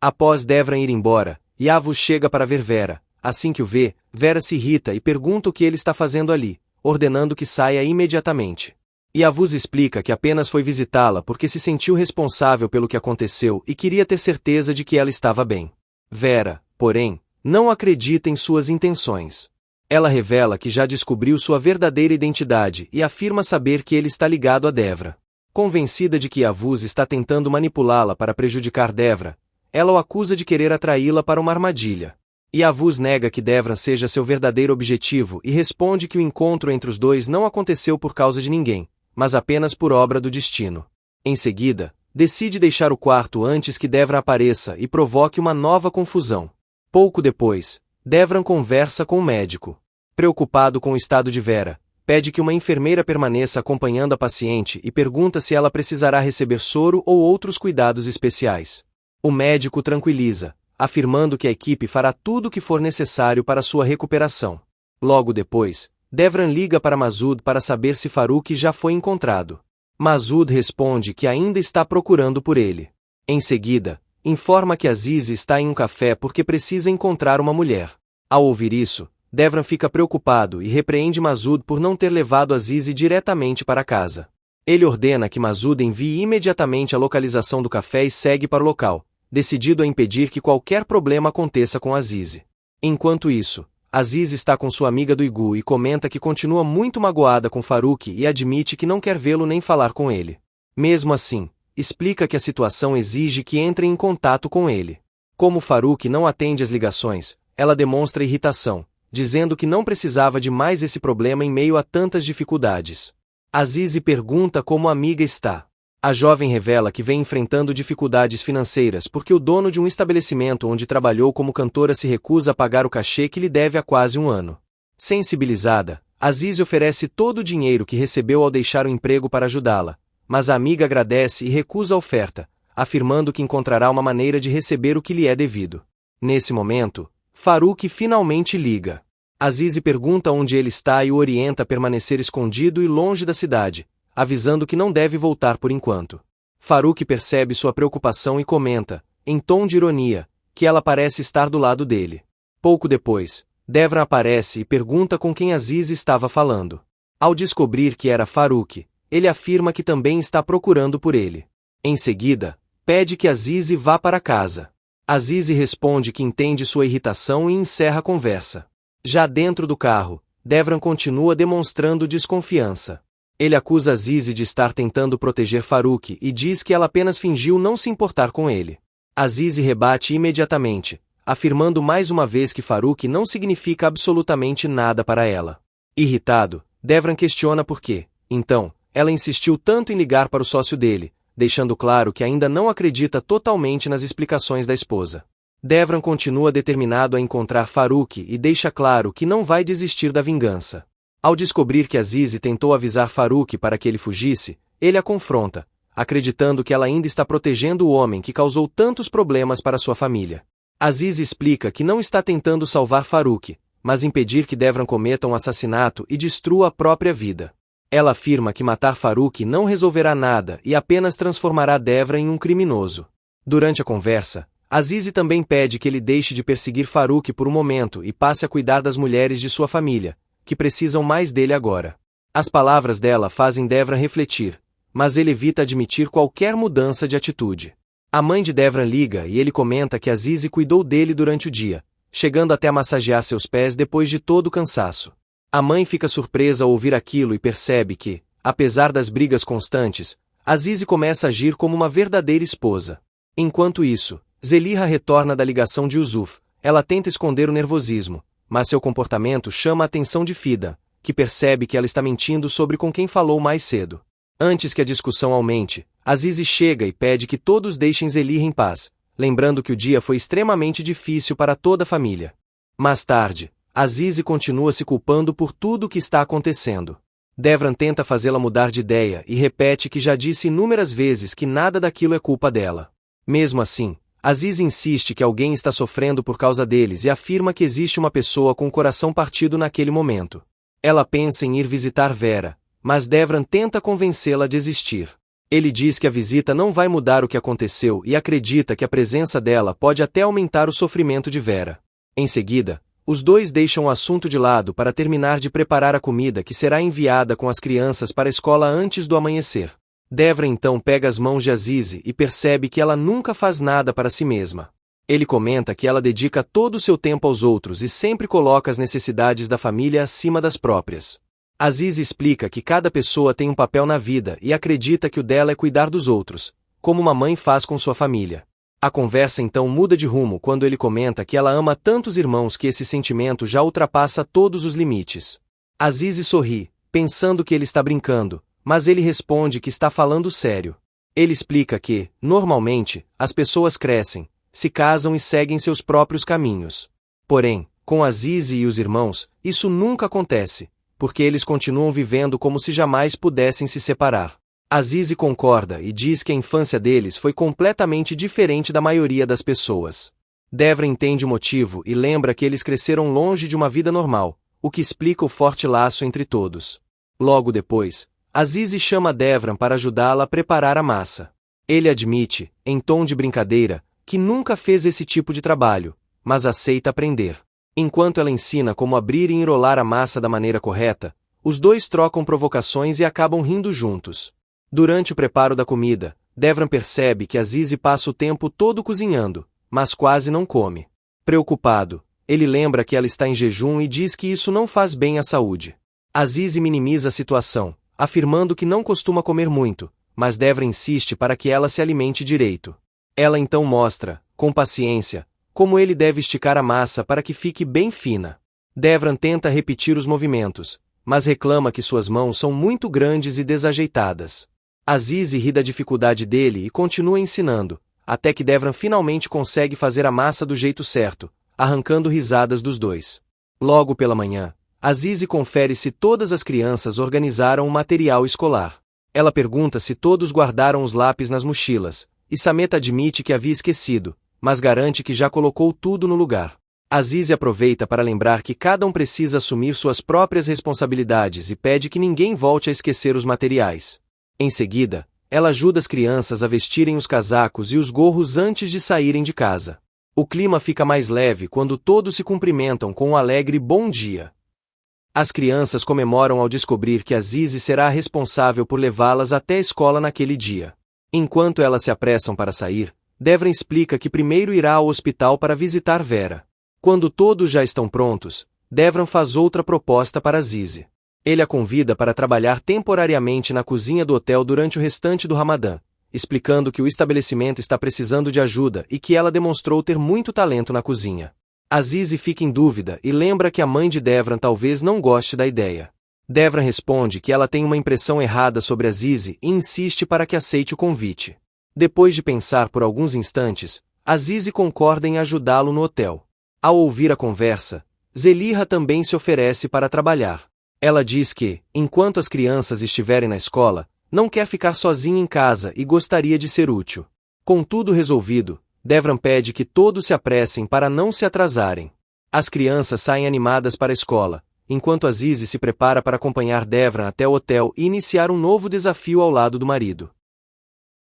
Após Devran ir embora, Yavuz chega para ver Vera. Assim que o vê, Vera se irrita e pergunta o que ele está fazendo ali, ordenando que saia imediatamente. Yavuz explica que apenas foi visitá-la porque se sentiu responsável pelo que aconteceu e queria ter certeza de que ela estava bem. Vera, porém, não acredita em suas intenções. Ela revela que já descobriu sua verdadeira identidade e afirma saber que ele está ligado a Devran. Convencida de que Yavuz está tentando manipulá-la para prejudicar Devran, ela o acusa de querer atraí-la para uma armadilha. Yavuz nega que Devran seja seu verdadeiro objetivo e responde que o encontro entre os dois não aconteceu por causa de ninguém, mas apenas por obra do destino. Em seguida, decide deixar o quarto antes que Devran apareça e provoque uma nova confusão. Pouco depois, Devran conversa com o médico. Preocupado com o estado de Vera, pede que uma enfermeira permaneça acompanhando a paciente e pergunta se ela precisará receber soro ou outros cuidados especiais. O médico tranquiliza, afirmando que a equipe fará tudo o que for necessário para sua recuperação. Logo depois, Devran liga para Masoud para saber se Farouk já foi encontrado. Masoud responde que ainda está procurando por ele. Em seguida, informa que Aziz está em um café porque precisa encontrar uma mulher. Ao ouvir isso, Devran fica preocupado e repreende Masoud por não ter levado Aziz diretamente para casa. Ele ordena que Masoud envie imediatamente a localização do café e segue para o local, decidido a impedir que qualquer problema aconteça com Aziz. Enquanto isso, Aziz está com sua amiga do Igu e comenta que continua muito magoada com Farouk e admite que não quer vê-lo nem falar com ele. Mesmo assim, explica que a situação exige que entrem em contato com ele. Como Farouk não atende as ligações, ela demonstra irritação, dizendo que não precisava de mais esse problema em meio a tantas dificuldades. Aziz pergunta como a amiga está. A jovem revela que vem enfrentando dificuldades financeiras porque o dono de um estabelecimento onde trabalhou como cantora se recusa a pagar o cachê que lhe deve há quase um ano. Sensibilizada, Aziz oferece todo o dinheiro que recebeu ao deixar o emprego para ajudá-la, mas a amiga agradece e recusa a oferta, afirmando que encontrará uma maneira de receber o que lhe é devido. Nesse momento, Farouk finalmente liga. Aziz pergunta onde ele está e o orienta a permanecer escondido e longe da cidade, avisando que não deve voltar por enquanto. Farouk percebe sua preocupação e comenta, em tom de ironia, que ela parece estar do lado dele. Pouco depois, Devran aparece e pergunta com quem Aziz estava falando. Ao descobrir que era Farouk, ele afirma que também está procurando por ele. Em seguida, pede que Aziz vá para casa. Aziz responde que entende sua irritação e encerra a conversa. Já dentro do carro, Devran continua demonstrando desconfiança. Ele acusa Aziz de estar tentando proteger Farouk e diz que ela apenas fingiu não se importar com ele. Aziz rebate imediatamente, afirmando mais uma vez que Farouk não significa absolutamente nada para ela. Irritado, Devran questiona por quê, então, ela insistiu tanto em ligar para o sócio dele, deixando claro que ainda não acredita totalmente nas explicações da esposa. Devran continua determinado a encontrar Farouk e deixa claro que não vai desistir da vingança. Ao descobrir que Aziz tentou avisar Farouk para que ele fugisse, ele a confronta, acreditando que ela ainda está protegendo o homem que causou tantos problemas para sua família. Aziz explica que não está tentando salvar Farouk, mas impedir que Devran cometa um assassinato e destrua a própria vida. Ela afirma que matar Farouk não resolverá nada e apenas transformará Devran em um criminoso. Durante a conversa, Aziz também pede que ele deixe de perseguir Farouk por um momento e passe a cuidar das mulheres de sua família, que precisam mais dele agora. As palavras dela fazem Devran refletir, mas ele evita admitir qualquer mudança de atitude. A mãe de Devran liga e ele comenta que Aziz cuidou dele durante o dia, chegando até a massagear seus pés depois de todo o cansaço. A mãe fica surpresa ao ouvir aquilo e percebe que, apesar das brigas constantes, Aziz começa a agir como uma verdadeira esposa. Enquanto isso, Zeliha retorna da ligação de Yusuf. Ela tenta esconder o nervosismo, mas seu comportamento chama a atenção de Fida, que percebe que ela está mentindo sobre com quem falou mais cedo. Antes que a discussão aumente, Aziz chega e pede que todos deixem Zeliha em paz, lembrando que o dia foi extremamente difícil para toda a família. Mais tarde, Aziz continua se culpando por tudo o que está acontecendo. Devran tenta fazê-la mudar de ideia e repete que já disse inúmeras vezes que nada daquilo é culpa dela. Mesmo assim, Aziz insiste que alguém está sofrendo por causa deles e afirma que existe uma pessoa com o coração partido naquele momento. Ela pensa em ir visitar Vera, mas Devran tenta convencê-la a desistir. Ele diz que a visita não vai mudar o que aconteceu e acredita que a presença dela pode até aumentar o sofrimento de Vera. Em seguida, os dois deixam o assunto de lado para terminar de preparar a comida que será enviada com as crianças para a escola antes do amanhecer. Devran então pega as mãos de Azize e percebe que ela nunca faz nada para si mesma. Ele comenta que ela dedica todo o seu tempo aos outros e sempre coloca as necessidades da família acima das próprias. Azize explica que cada pessoa tem um papel na vida e acredita que o dela é cuidar dos outros, como uma mãe faz com sua família. A conversa então muda de rumo quando ele comenta que ela ama tantos irmãos que esse sentimento já ultrapassa todos os limites. Azize sorri, pensando que ele está brincando, mas ele responde que está falando sério. Ele explica que, normalmente, as pessoas crescem, se casam e seguem seus próprios caminhos. Porém, com Azize e os irmãos, isso nunca acontece, porque eles continuam vivendo como se jamais pudessem se separar. Azize concorda e diz que a infância deles foi completamente diferente da maioria das pessoas. Devran entende o motivo e lembra que eles cresceram longe de uma vida normal, o que explica o forte laço entre todos. Logo depois, Azize chama Devran para ajudá-la a preparar a massa. Ele admite, em tom de brincadeira, que nunca fez esse tipo de trabalho, mas aceita aprender. Enquanto ela ensina como abrir e enrolar a massa da maneira correta, os dois trocam provocações e acabam rindo juntos. Durante o preparo da comida, Devran percebe que Azize passa o tempo todo cozinhando, mas quase não come. Preocupado, ele lembra que ela está em jejum e diz que isso não faz bem à saúde. Azize minimiza a situação, afirmando que não costuma comer muito, mas Devran insiste para que ela se alimente direito. Ela então mostra, com paciência, como ele deve esticar a massa para que fique bem fina. Devran tenta repetir os movimentos, mas reclama que suas mãos são muito grandes e desajeitadas. Azize ri da dificuldade dele e continua ensinando, até que Devran finalmente consegue fazer a massa do jeito certo, arrancando risadas dos dois. Logo pela manhã, Azize confere se todas as crianças organizaram o material escolar. Ela pergunta se todos guardaram os lápis nas mochilas, e Sameta admite que havia esquecido, mas garante que já colocou tudo no lugar. Azize aproveita para lembrar que cada um precisa assumir suas próprias responsabilidades e pede que ninguém volte a esquecer os materiais. Em seguida, ela ajuda as crianças a vestirem os casacos e os gorros antes de saírem de casa. O clima fica mais leve quando todos se cumprimentam com um alegre bom dia. As crianças comemoram ao descobrir que Azize será a responsável por levá-las até a escola naquele dia. Enquanto elas se apressam para sair, Devran explica que primeiro irá ao hospital para visitar Vera. Quando todos já estão prontos, Devran faz outra proposta para Azize. Ele a convida para trabalhar temporariamente na cozinha do hotel durante o restante do Ramadã, explicando que o estabelecimento está precisando de ajuda e que ela demonstrou ter muito talento na cozinha. Azize fica em dúvida e lembra que a mãe de Devran talvez não goste da ideia. Devran responde que ela tem uma impressão errada sobre Azize e insiste para que aceite o convite. Depois de pensar por alguns instantes, Azize concorda em ajudá-lo no hotel. Ao ouvir a conversa, Zeliha também se oferece para trabalhar. Ela diz que, enquanto as crianças estiverem na escola, não quer ficar sozinha em casa e gostaria de ser útil. Com tudo resolvido, Devran pede que todos se apressem para não se atrasarem. As crianças saem animadas para a escola, enquanto Azize se prepara para acompanhar Devran até o hotel e iniciar um novo desafio ao lado do marido.